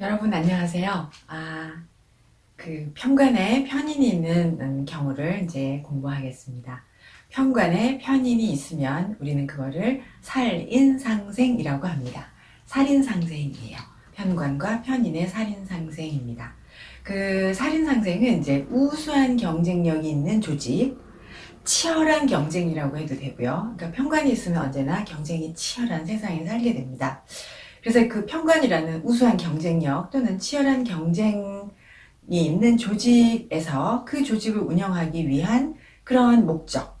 여러분 안녕하세요. 편관에 편인이 있는 경우를 이제 공부하겠습니다. 편관에 편인이 있으면 우리는 그거를 살인상생이라고 합니다. 살인상생이에요. 편관과 편인의 살인상생입니다. 그 살인상생은 이제 우수한 경쟁력이 있는 조직, 치열한 경쟁이라고 해도 되고요. 그러니까 편관이 있으면 언제나 경쟁이 치열한 세상에 살게 됩니다. 그래서 그 편관이라는 우수한 경쟁력 또는 치열한 경쟁이 있는 조직에서 그 조직을 운영하기 위한 그런 목적,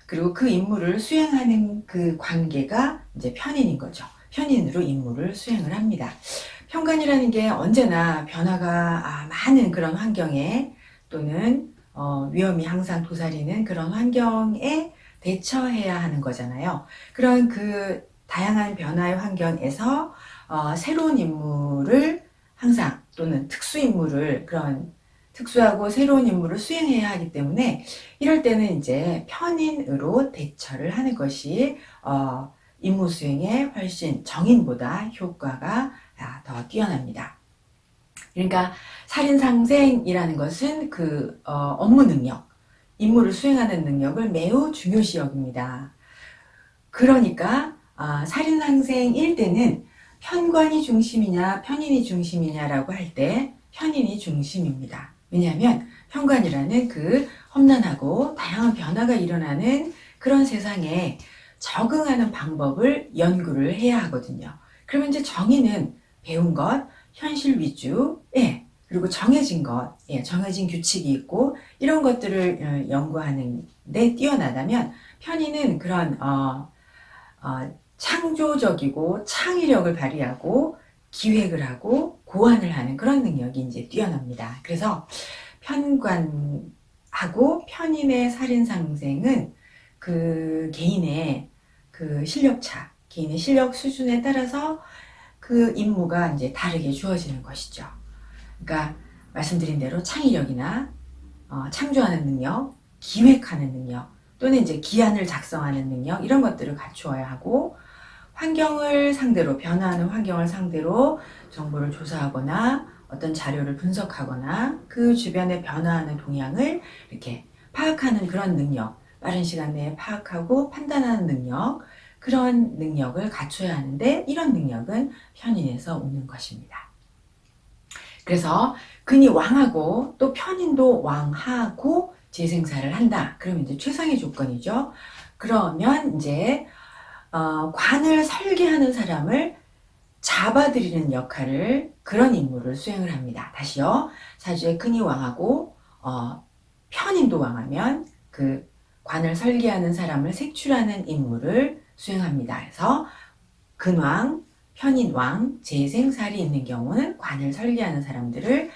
그리고 그 임무를 수행하는 그 관계가 이제 편인인 거죠. 편인으로 임무를 수행을 합니다. 편관이라는 게 언제나 변화가 많은 그런 환경에 또는 위험이 항상 도사리는 그런 환경에 대처해야 하는 거잖아요. 그런 그 다양한 변화의 환경에서 새로운 임무를 항상 또는 특수 임무를 그런 특수하고 새로운 임무를 수행해야 하기 때문에 이럴 때는 이제 편인으로 대처를 하는 것이 임무 수행에 훨씬 정인보다 효과가 더 뛰어납니다. 그러니까 살인상생이라는 것은 그 업무 능력, 임무를 수행하는 능력을 매우 중요시 여깁니다. 그러니까 살인상생일 때는 편관이 중심이냐 편인이 중심이냐라고 할 때 편인이 중심입니다. 왜냐하면 편관이라는 그 험난하고 다양한 변화가 일어나는 그런 세상에 적응하는 방법을 연구를 해야 하거든요. 그러면 이제 정의는 배운 것, 현실 위주, 그리고 정해진 것, 정해진 규칙이 있고 이런 것들을 연구하는 데 뛰어나다면 편인은 그런 창조적이고 창의력을 발휘하고 기획을 하고 고안을 하는 그런 능력이 이제 뛰어납니다. 그래서 편관하고 편인의 살인상생은 그 개인의 그 실력차, 개인의 실력 수준에 따라서 그 임무가 이제 다르게 주어지는 것이죠. 그러니까 말씀드린 대로 창의력이나 창조하는 능력, 기획하는 능력, 또는 이제 기안을 작성하는 능력 이런 것들을 갖추어야 하고 환경을 상대로 변화하는 환경을 상대로 정보를 조사하거나 어떤 자료를 분석하거나 그 주변에 변화하는 동향을 이렇게 파악하는 그런 능력, 빠른 시간 내에 파악하고 판단하는 능력, 그런 능력을 갖춰야 하는데 이런 능력은 편인에서 오는 것입니다. 그래서 근이 왕하고 또 편인도 왕하고 재생사를 한다. 그러면 이제 최상의 조건이죠. 그러면 이제 관을 설계하는 사람을 잡아들이는 역할을 그런 임무를 수행을 합니다. 다시요. 사주에 근이 왕하고 편인도 왕하면 그 관을 설계하는 사람을 색출하는 임무를 수행합니다. 그래서 근왕, 편인왕, 재생살이 있는 경우는 관을 설계하는 사람들을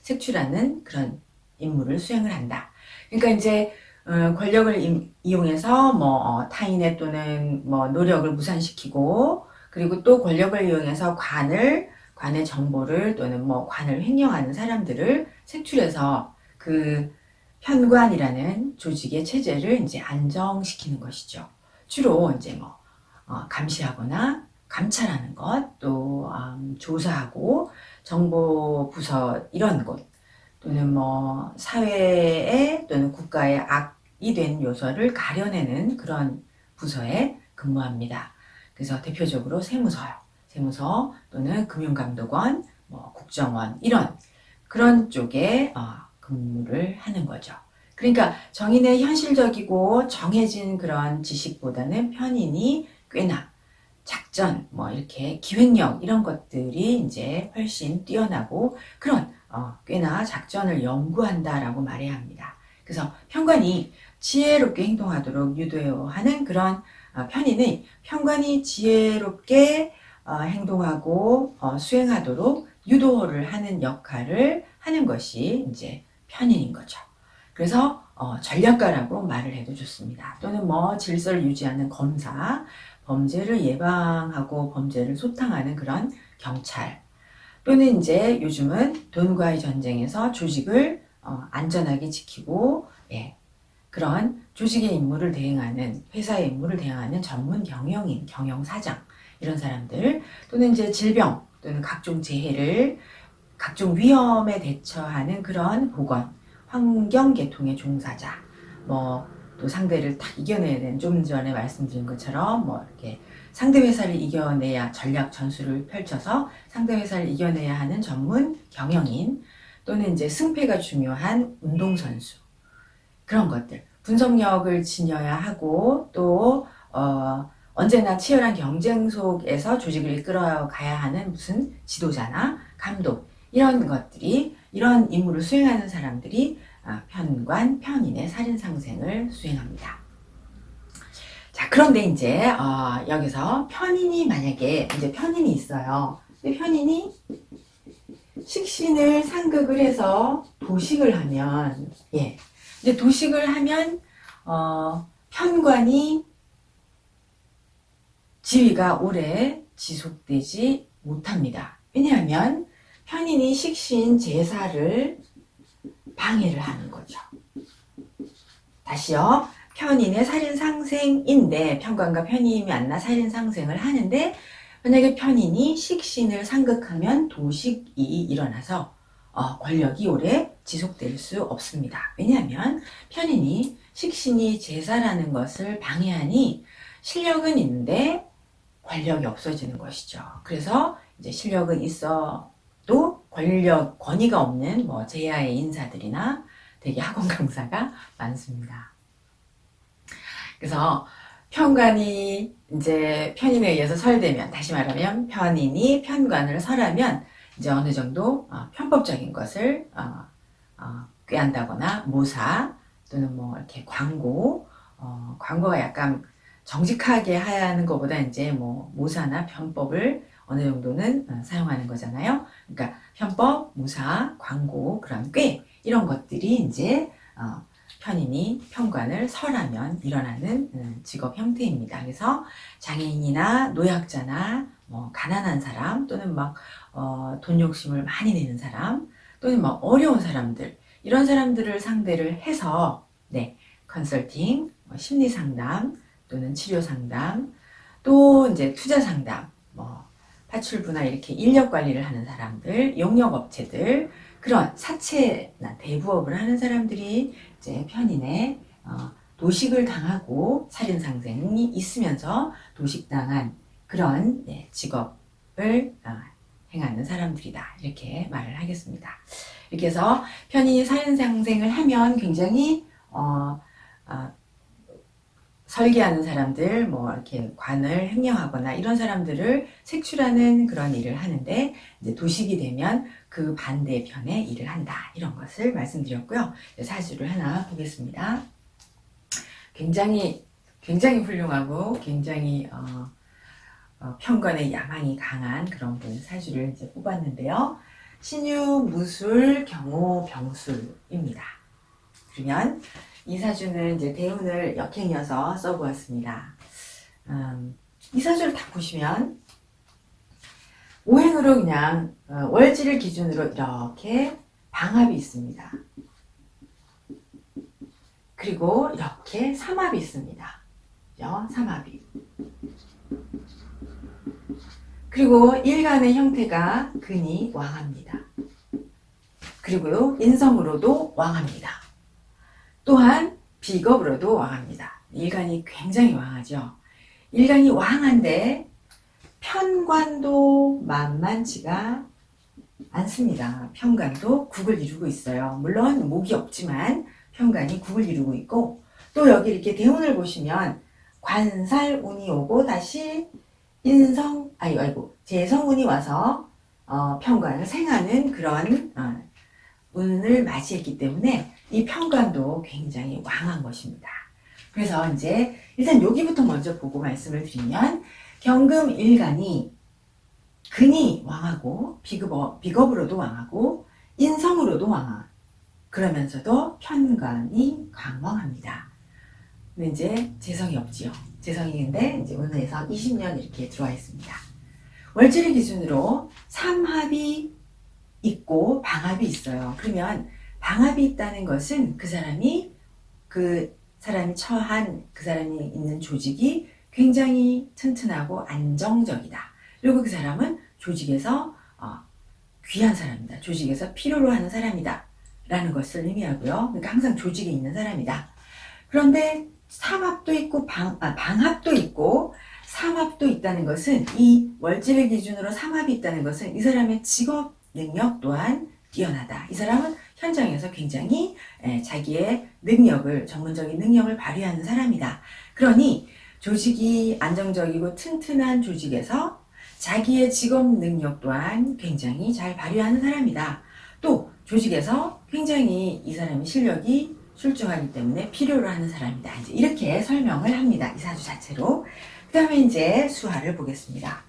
색출하는 그런 임무를 수행을 한다. 그러니까 이제 권력을 이용해서 뭐 타인의 또는 뭐 노력을 무산시키고 그리고 또 권력을 이용해서 관의 정보를 또는 뭐 관을 횡령하는 사람들을 색출해서 그 편관이라는 조직의 체제를 이제 안정시키는 것이죠. 주로 이제 뭐 감시하거나 감찰하는 것, 또 조사하고 정보 부서 이런 곳 또는 뭐 사회에 또는 국가의 악이 된 요소를 가려내는 그런 부서에 근무합니다. 그래서 대표적으로 세무서요. 세무서 또는 금융감독원, 뭐 국정원 이런 그런 쪽에 근무를 하는 거죠. 그러니까 정인의 현실적이고 정해진 그런 지식보다는 편인이 꽤나 작전, 뭐 이렇게 기획력 이런 것들이 이제 훨씬 뛰어나고 그런 꽤나 작전을 연구한다라고 말해야 합니다. 그래서 편관이 지혜롭게 행동하도록 유도하는 그런 편인은 편관이 지혜롭게 행동하고 수행하도록 유도를 하는 역할을 하는 것이 이제 편인인 거죠. 그래서 전략가라고 말을 해도 좋습니다. 또는 뭐 질서를 유지하는 검사, 범죄를 예방하고 범죄를 소탕하는 그런 경찰, 또는 이제 요즘은 돈과의 전쟁에서 조직을 안전하게 지키고 그런 조직의 임무를 대행하는 회사의 임무를 대행하는 전문 경영인, 경영사장 이런 사람들, 또는 이제 질병 또는 각종 재해를, 각종 위험에 대처하는 그런 보건, 환경 계통의 종사자, 뭐 또 상대를 딱 이겨내야 되는, 좀 전에 말씀드린 것처럼 뭐 이렇게 상대 회사를 이겨내야, 전략 전술을 펼쳐서 상대 회사를 이겨내야 하는 전문 경영인, 또는 이제 승패가 중요한 운동선수, 그런 것들, 분석력을 지녀야 하고, 또 언제나 치열한 경쟁 속에서 조직을 이끌어가야 하는 무슨 지도자나 감독, 이런 것들이, 이런 임무를 수행하는 사람들이 편관, 편인의 살인상생을 수행합니다. 자, 그런데 이제 여기서 편인이, 만약에 이제 편인이 있어요. 근데 편인이 식신을 상극을 해서 도식을 하면, 이제 도식을 하면 편관이 지위가 오래 지속되지 못합니다. 왜냐하면 편인이 식신 제사를 방해를 하는 거죠. 다시요. 편인의 살인상생인데, 편관과 편인이 만나 살인상생을 하는데, 만약에 편인이 식신을 상극하면 도식이 일어나서 권력이 오래 지속될 수 없습니다. 왜냐하면 편인이 식신이 제사라는 것을 방해하니 실력은 있는데 권력이 없어지는 것이죠. 그래서 이제 실력은 있어도 권위가 없는 뭐 제야의 인사들이나 되게 학원 강사가 많습니다. 그래서 편관이 이제 편인에 의해서 설되면, 다시 말하면 편인이 편관을 설하면 이제 어느 정도 편법적인 것을 꾀한다거나, 모사 또는 뭐 이렇게 광고가 약간 정직하게 하는 것보다 이제 뭐 모사나 편법을 어느 정도는 사용하는 거잖아요. 그러니까 편법, 모사, 광고, 그런 꾀, 이런 것들이 이제 편인이 편관을 설하면 일어나는 직업 형태입니다. 그래서 장애인이나 노약자나 뭐 가난한 사람, 또는 막 돈 욕심을 많이 내는 사람, 또는 막 어려운 사람들, 이런 사람들을 상대를 해서 컨설팅, 심리 상담, 또는 치료 상담, 또 이제 투자 상담, 뭐 파출부나 이렇게 인력 관리를 하는 사람들, 용역 업체들, 그런 사채나 대부업을 하는 사람들이 이제 편인의 도식을 당하고 살인상생이 있으면서 도식당한 그런 직업을 행하는 사람들이다, 이렇게 말을 하겠습니다. 이렇게 해서 편인이 살인상생을 하면 굉장히 설계하는 사람들, 뭐 이렇게 관을 횡령하거나 이런 사람들을 색출하는 그런 일을 하는데, 이제 도식이 되면 그 반대편의 일을 한다, 이런 것을 말씀드렸고요. 사주를 하나 보겠습니다. 굉장히 훌륭하고 굉장히 편관의 야망이 강한 그런 분 사주를 이제 뽑았는데요. 신유, 무술, 경호, 병술입니다. 그러면 이 사주는 이제 대운을 역행이어서 써보았습니다. 이 사주를 딱 보시면 오행으로 그냥 월지를 기준으로 이렇게 방합이 있습니다. 그리고 이렇게 삼합이 있습니다. 삼합이. 그리고 일간의 형태가 근이 왕합니다. 그리고 인성으로도 왕합니다. 또한 비겁으로도 왕합니다. 일간이 굉장히 왕하죠. 일간이 왕한데 편관도 만만치가 않습니다. 편관도 국을 이루고 있어요. 물론 목이 없지만 편관이 국을 이루고 있고, 또 여기 이렇게 대운을 보시면 관살운이 오고 다시 재성운이 와서 편관을 생하는 그런 운을 맞이했기 때문에 이 편관도 굉장히 왕한 것입니다. 그래서 이제 일단 여기부터 먼저 보고 말씀을 드리면, 경금 일간이 근이 왕하고 비겁으로도 왕하고 인성으로도 왕하, 그러면서도 편관이 강왕합니다. 근데 이제 재성이 없지요. 재성이인데 이제 운에서 20년 이렇게 들어와 있습니다. 월지를 기준으로 삼합이 있고 방합이 있어요. 그러면 방합이 있다는 것은 그 사람이 처한, 그 사람이 있는 조직이 굉장히 튼튼하고 안정적이다. 그리고 그 사람은 조직에서 귀한 사람이다. 조직에서 필요로 하는 사람이다. 라는 것을 의미하고요. 그러니까 항상 조직에 있는 사람이다. 그런데 삼합도 있고 방합도 있고 삼합도 있다는 것은, 이 월지를 기준으로 삼합이 있다는 것은 이 사람의 직업 능력 또한 뛰어나다. 이 사람은 현장에서 굉장히 자기의 능력을, 전문적인 능력을 발휘하는 사람이다. 그러니 조직이 안정적이고 튼튼한 조직에서 자기의 직업 능력 또한 굉장히 잘 발휘하는 사람이다. 또 조직에서 굉장히 이 사람의 실력이 출중하기 때문에 필요로 하는 사람이다. 이제 이렇게 설명을 합니다. 이 사주 자체로. 그 다음에 이제 수화를 보겠습니다.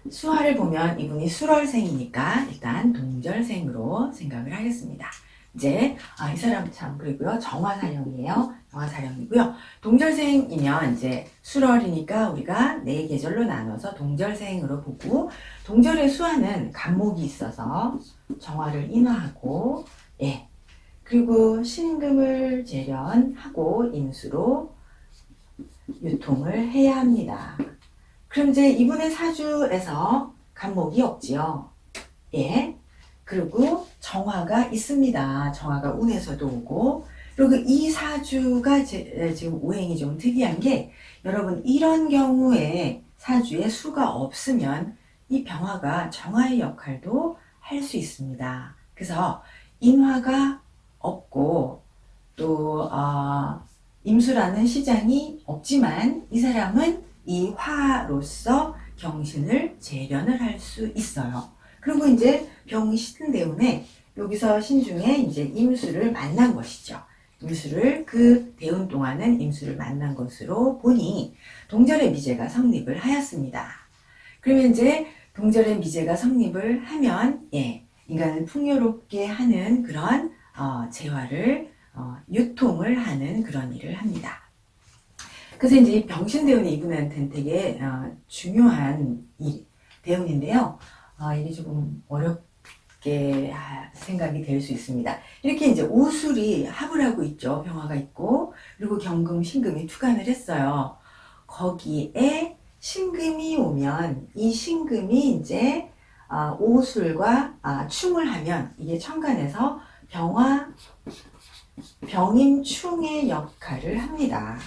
수화를 보면 이분이 술월생이니까 일단 동절생으로 생각을 하겠습니다. 이제 이 사람 참, 그리고요, 정화사령이에요. 정화사령이고요. 동절생이면 이제 술월이니까 우리가 네 계절로 나눠서 동절생으로 보고, 동절의 수화는 간목이 있어서 정화를 인화하고, 그리고 신금을 재련하고 임수로 유통을 해야 합니다. 그럼 이제 이분의 사주에서 간목이 없지요. 그리고 정화가 있습니다. 정화가 운에서도 오고, 그리고 이 사주가 지금 오행이 좀 특이한 게, 여러분 이런 경우에 사주에 수가 없으면 이 병화가 정화의 역할도 할 수 있습니다. 그래서 인화가 없고 또 임수라는 시장이 없지만 이 사람은 이 화로서 경신을 재련을 할 수 있어요. 그리고 이제 병신 때문에 여기서 신중에 이제 임수를 만난 것이죠. 임수를, 그 대운 동안은 임수를 만난 것으로 보니 동절의 미제가 성립을 하였습니다. 그러면 이제 동절의 미제가 성립을 하면 인간을 풍요롭게 하는 그런 재화를 유통을 하는 그런 일을 합니다. 그래서 이제 병신대운이 이분한테는 되게 중요한 대운인데요. 이게 조금 어렵게 생각이 될 수 있습니다. 이렇게 이제 오술이 합을 하고 있죠. 병화가 있고, 그리고 경금, 신금이 투간을 했어요. 거기에 신금이 오면 이 신금이 이제 오술과 충을 하면 이게 천간에서 병임충의 역할을 합니다.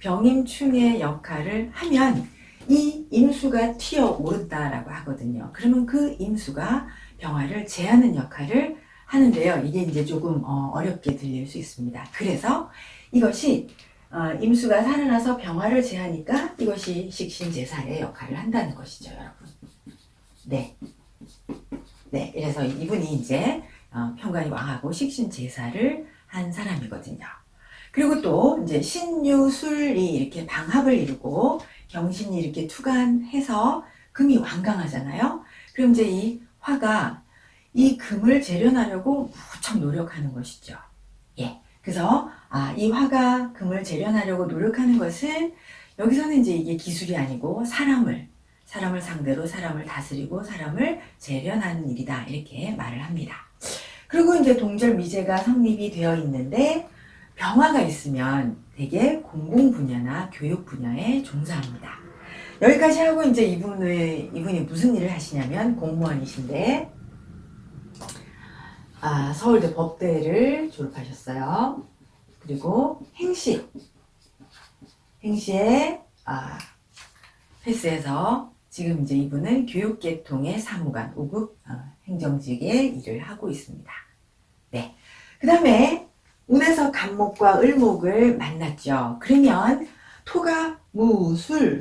병임충의 역할을 하면 이 임수가 튀어오른다라고 하거든요. 그러면 그 임수가 병화를 제하는 역할을 하는데요. 이게 이제 조금 어렵게 들릴 수 있습니다. 그래서 이것이 임수가 살아나서 병화를 제하니까 이것이 식신제사의 역할을 한다는 것이죠, 여러분. 그래서 이분이 이제 편관이 왕하고 식신제사를 한 사람이거든요. 그리고 또 이제 신유술이 이렇게 방합을 이루고 경신이 이렇게 투간해서 금이 완강하잖아요. 그럼 이제 이 화가 이 금을 재련하려고 무척 노력하는 것이죠. 그래서 이 화가 금을 재련하려고 노력하는 것은, 여기서는 이제 이게 기술이 아니고 사람을 상대로 사람을 다스리고 사람을 재련하는 일이다, 이렇게 말을 합니다. 그리고 이제 동절 미제가 성립이 되어 있는데 병화가 있으면 되게 공공 분야나 교육 분야에 종사합니다. 여기까지 하고 이제 이분이 무슨 일을 하시냐면 공무원이신데, 서울대 법대를 졸업하셨어요. 그리고 행시에 패스해서 지금 이제 이분은 교육계통의 사무관 5급 행정직에 일을 하고 있습니다. 그 다음에 운에서 간목과 을목을 만났죠. 그러면 토가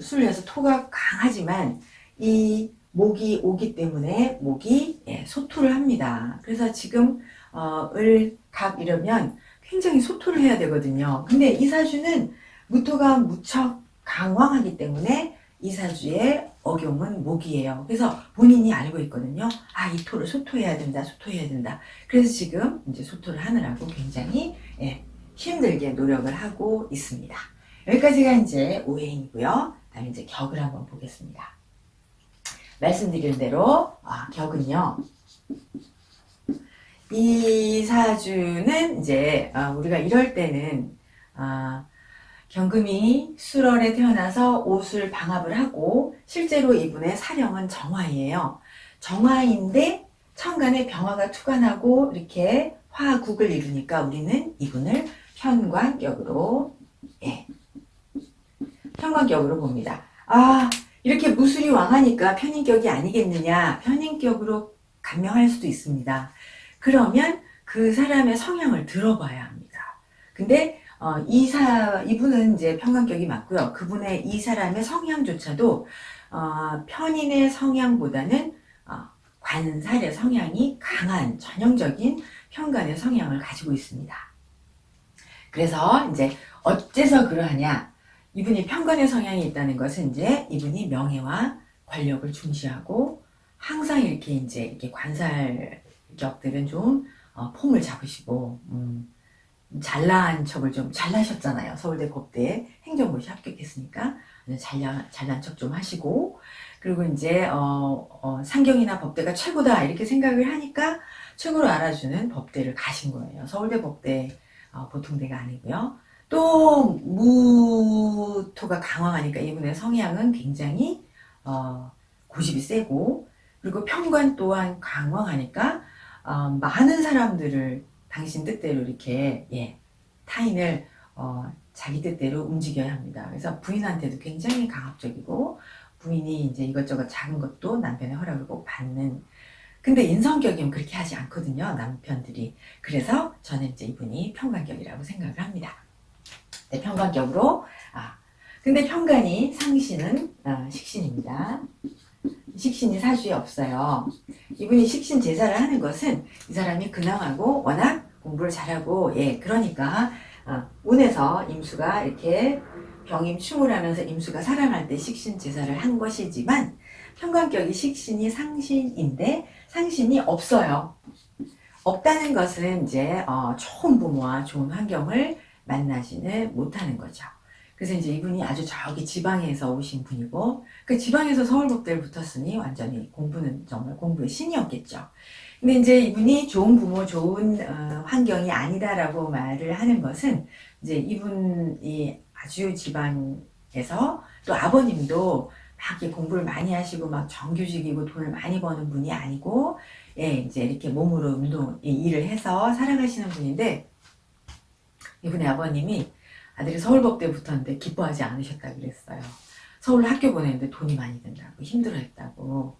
술에서 토가 강하지만 이 목이 오기 때문에 목이 소토를 합니다. 그래서 지금 을갑 이러면 굉장히 소토를 해야 되거든요. 근데 이 사주는 무토가 무척 강왕하기 때문에 이 사주의 억용은 목이에요. 그래서 본인이 알고 있거든요. 이 토를 소토해야 된다. 그래서 지금 이제 소토를 하느라고 굉장히 힘들게 노력을 하고 있습니다. 여기까지가 이제 오행이고요. 그다음에 이제 격을 한번 보겠습니다. 말씀드린 대로 격은요, 이 사주는 이제 우리가 이럴 때는 경금이 술월에 태어나서 오술 방합을 하고 실제로 이분의 사령은 정화이에요. 정화인데 천간에 병화가 투관하고 이렇게 화국을 이루니까 우리는 이분을 편관격으로 예, 편관격으로 봅니다. 아, 이렇게 무술이 왕하니까 편인격이 아니겠느냐? 편인격으로 간명할 수도 있습니다. 그러면 그 사람의 성향을 들어봐야 합니다. 근데 이분은 이제 편관격이 맞고요. 그분의 이 사람의 성향조차도 편인의 성향보다는 관살의 성향이 강한 전형적인 편관의 성향을 가지고 있습니다. 그래서 이제 어째서 그러하냐? 이분이 편관의 성향이 있다는 것은 이제 이분이 명예와 권력을 중시하고 항상 이렇게 관살격들은 좀 폼을 잡으시고 잘난 척을 좀 잘나셨잖아요. 서울대 법대 행정고시 합격했으니까 잘난 척 좀 하시고 그리고 이제 상경이나 법대가 최고다 이렇게 생각을 하니까 최고로 알아주는 법대를 가신 거예요. 서울대 법대 보통대가 아니고요. 또 무토가 강황하니까 이분의 성향은 굉장히 고집이 세고 그리고 편관 또한 강황하니까 많은 사람들을 당신 뜻대로 이렇게 타인을 자기 뜻대로 움직여야 합니다. 그래서 부인한테도 굉장히 강압적이고 부인이 이제 이것저것 작은 것도 남편의 허락을 꼭 받는 근데 인성격이면 그렇게 하지 않거든요. 남편들이. 그래서 저는 이제 이분이 편관격이라고 생각을 합니다. 네, 편관격으로 근데 편관이 상신은 식신입니다. 식신이 사주에 없어요. 이분이 식신 제사를 하는 것은 이 사람이 근황하고 워낙 공부를 잘하고 그러니까 운에서 임수가 이렇게 병임충을 하면서 임수가 살아날 때 식신 제사를 한 것이지만 편관격이 식신이 상신인데 상신이 없어요. 없다는 것은 이제 좋은 부모와 좋은 환경을 만나지는 못하는 거죠. 그래서 이제 이분이 아주 저기 지방에서 오신 분이고 그 지방에서 서울법대를 붙었으니 완전히 공부는 정말 공부의 신이었겠죠. 근데 이제 이분이 좋은 부모, 좋은 환경이 아니다라고 말을 하는 것은 이제 이분이 아주 지방에서 또 아버님도 막 이렇게 공부를 많이 하시고 막 정규직이고 돈을 많이 버는 분이 아니고 이제 이렇게 몸으로 일을 해서 살아가시는 분인데 이분의 아버님이 아들이 서울법대에 붙었는데 기뻐하지 않으셨다고 그랬어요. 서울 학교 보내는데 돈이 많이 든다고 힘들어했다고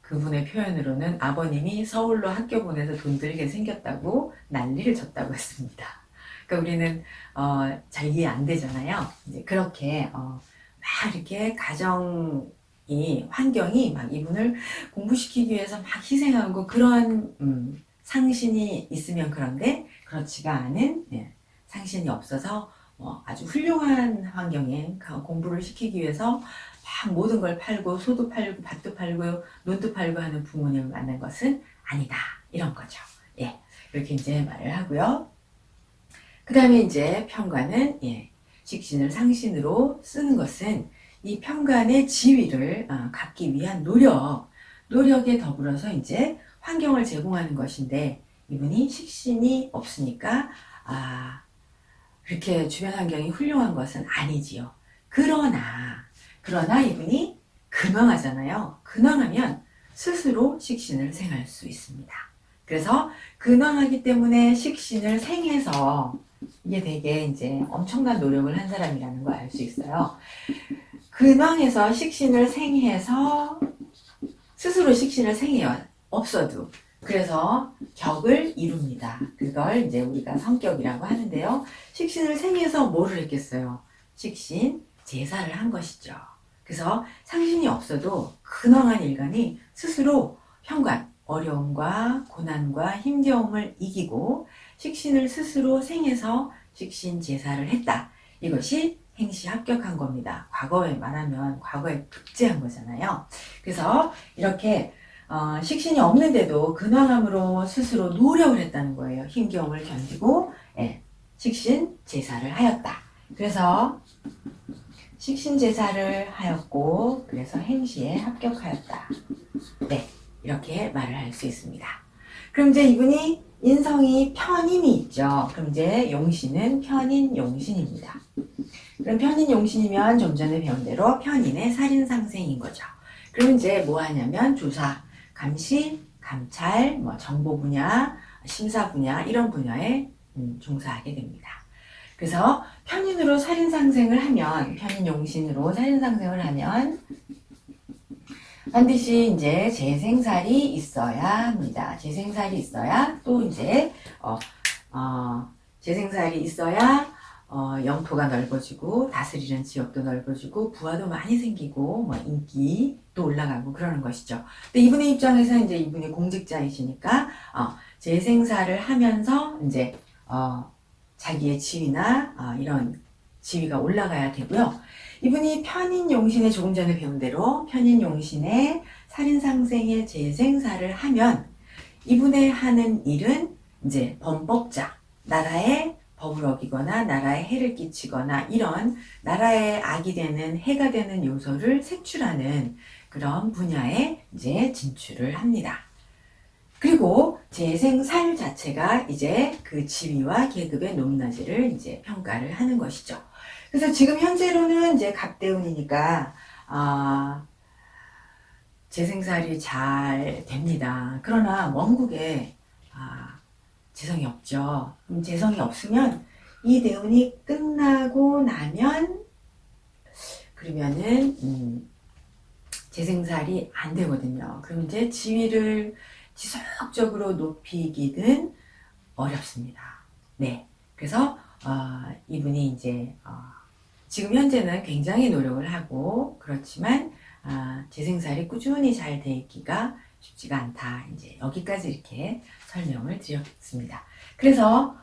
그분의 표현으로는 아버님이 서울로 학교 보내서 돈 들게 생겼다고 난리를 쳤다고 했습니다. 그러니까 우리는 잘 이해 안 되잖아요. 이제 그렇게 막 이렇게 가정이 환경이 막 이분을 공부시키기 위해서 막 희생하고 그런 상신이 있으면 그런데 그렇지가 않은 상신이 없어서 아주 훌륭한 환경에 공부를 시키기 위해서 막 모든 걸 팔고 소도 팔고 밭도 팔고 논도 팔고 하는 부모님을 만난 것은 아니다 이런 거죠. 이렇게 이제 말을 하고요. 그 다음에 이제 편관은 식신을 상신으로 쓰는 것은 이 편관의 지위를 갖기 위한 노력에 더불어서 이제 환경을 제공하는 것인데 이분이 식신이 없으니까 그렇게 주변 환경이 훌륭한 것은 아니지요. 그러나 이분이 근황하잖아요. 근황하면 스스로 식신을 생할 수 있습니다. 그래서 근황하기 때문에 식신을 생해서 이게 되게 이제 엄청난 노력을 한 사람이라는 걸 알 수 있어요. 근황에서 식신을 생해서 스스로 식신을 생해요. 없어도. 그래서 격을 이룹니다. 그걸 이제 우리가 성격이라고 하는데요. 식신을 생해서 뭐를 했겠어요? 식신 제사를 한 것이죠. 그래서 상신이 없어도 근황한 일간이 스스로 현관, 어려움과 고난과 힘겨움을 이기고 식신을 스스로 생해서 식신 제사를 했다. 이것이 행시 합격한 겁니다. 과거에 말하면 과거에 급제한 거잖아요. 그래서 이렇게 식신이 없는데도 근황함으로 스스로 노력을 했다는 거예요. 힘겨움을 견디고 식신 제사를 하였다. 그래서 식신 제사를 하였고 그래서 행시에 합격하였다. 이렇게 말을 할 수 있습니다. 그럼 이제 이분이 인성이 편인이 있죠. 그럼 이제 용신은 편인 용신입니다. 그럼 편인용신이면 좀 전에 배운 대로 편인의 살인상생인 거죠. 그럼 이제 뭐 하냐면 조사, 감시, 감찰, 뭐 정보 분야, 심사 분야 이런 분야에 종사하게 됩니다. 그래서 편인으로 살인상생을 하면, 편인용신으로 살인상생을 하면 반드시 이제 재생살이 있어야 합니다. 재생살이 있어야 또 이제 재생살이 있어야 영토가 넓어지고 다스리는 지역도 넓어지고 부하도 많이 생기고 뭐 인기도 올라가고 그러는 것이죠. 근데 이분의 입장에서 이제 이분이 공직자이시니까 재생살을 하면서 이제 자기의 지위나 이런 지위가 올라가야 되고요. 이분이 편인용신에 조금 전에 배운 대로 편인용신에 살인상생의 재생살을 하면 이분의 하는 일은 이제 범법자, 나라의 법을 어기거나 나라에 해를 끼치거나 이런 나라에 악이 되는 해가 되는 요소를 색출하는 그런 분야에 이제 진출을 합니다. 그리고 재생살 자체가 이제 그 지위와 계급의 높낮이를 이제 평가를 하는 것이죠. 그래서 지금 현재로는 이제 갑대운이니까 재생살이 잘 됩니다. 그러나 원국에 재성이 없죠. 그럼 재성이 없으면 이 대운이 끝나고 나면 그러면은 재생살이 안 되거든요. 그럼 이제 지위를 지속적으로 높이기는 어렵습니다. 네, 그래서 이분이 이제 지금 현재는 굉장히 노력을 하고 그렇지만 재생살이 꾸준히 잘 되기가 쉽지가 않다. 이제 여기까지 이렇게 설명을 드렸습니다. 그래서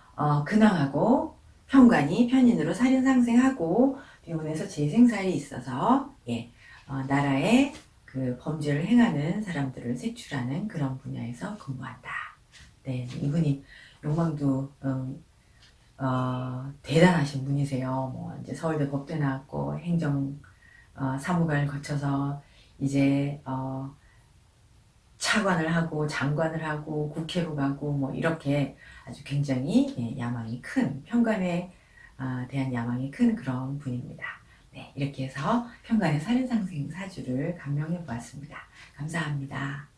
근황하고 편관이 편인으로 살인상생하고 대운에서 재생살이 있어서 나라의 그 범죄를 행하는 사람들을 색출하는 그런 분야에서 근무한다. 네, 이분이 욕망도 대단하신 분이세요. 뭐 이제 서울대 법대 나왔고 행정 사무관을 거쳐서 이제 차관을 하고 장관을 하고 국회로 가고 뭐 이렇게 아주 굉장히 야망이 큰 편관에 대한 야망이 큰 그런 분입니다. 네, 이렇게 해서 편관의 살인상생 사주를 감명해 보았습니다. 감사합니다.